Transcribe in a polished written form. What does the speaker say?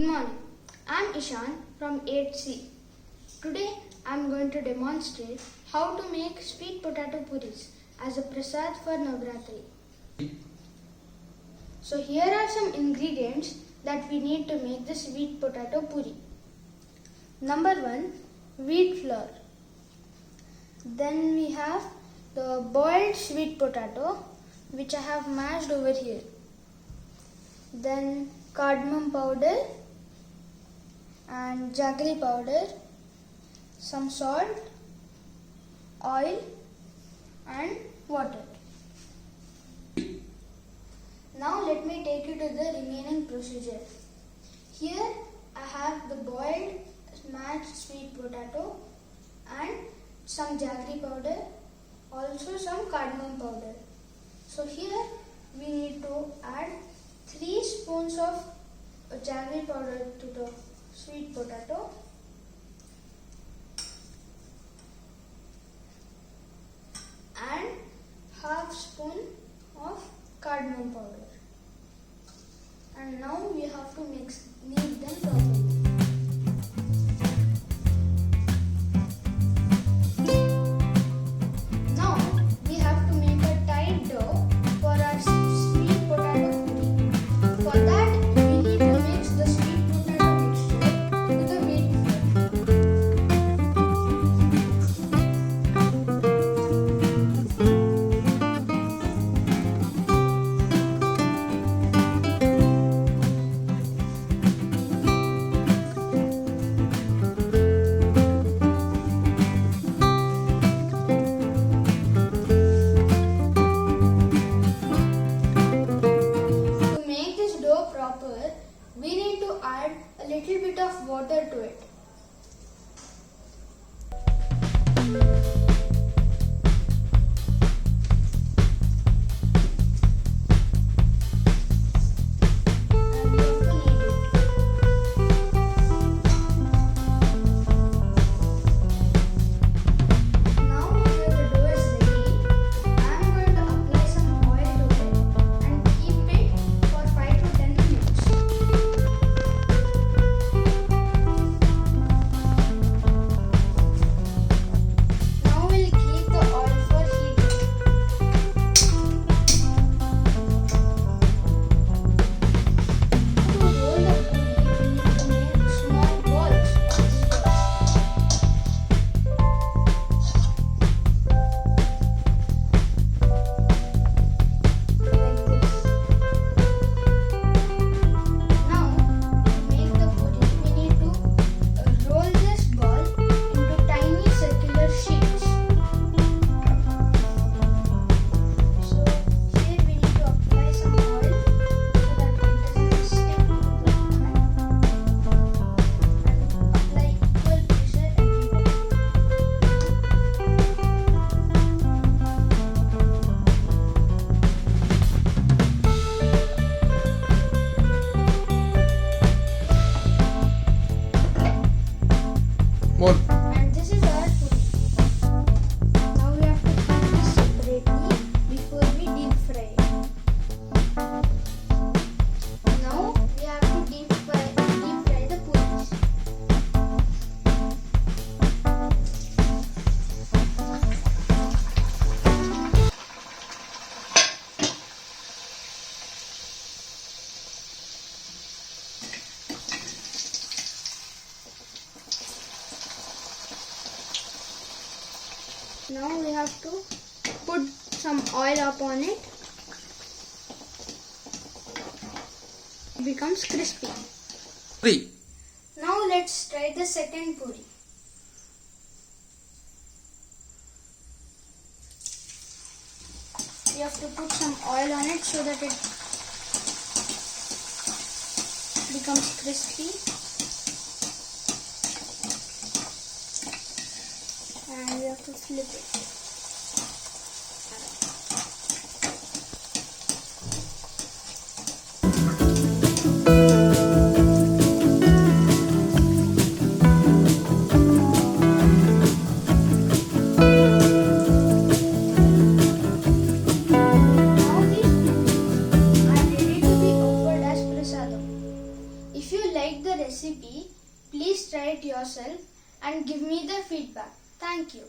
morning. I am Eeshan from 8C. Today I am going to demonstrate how to make sweet potato puris as a prasad for Navratri. So here are some ingredients that we need to make the sweet potato puri. Number 1, wheat flour. Then we have the boiled sweet potato which I have mashed over here. Then cardamom powder and jaggery powder, some salt, oil and water. Now let me take you to the remaining procedure. Here I have the boiled mashed sweet potato and some jaggery powder, also some cardamom powder. So here we need to add 3 spoons of jaggery powder to the sweet potato and half spoon of cardamom powder. And now we have to knead them properly. Now we have to make a tight dough for our sweet potato puri. For that we need to mix the sweet potato mixture with the wheat proper, we need to add a little bit of water to it. And we have to knead it. Now here the dough is ready. I am going to apply some oil to it and keep it for 5 to 10 minutes. Now we'll keep the oil for heating. To roll the puri, we need to make small balls first. Like this. Now, to make the puri, we need to roll this ball into tiny circular sheets. So, here we need to apply some oil so that it doesn't stick to the pan and apply equal pressure everywhere. More. And this is our puri. Now we have to keep this separately before we deep fry it. Now we have to deep fry the puris. Now we have to put some oil upon it. It becomes crispy. 3. Now let's try the second puri. We have to put some oil on it so that it becomes crispy. And we have to flip it. Now these puris are ready to be offered as prasadam. If you you like the recipe, please try it yourself and give me the feedback. Thank you.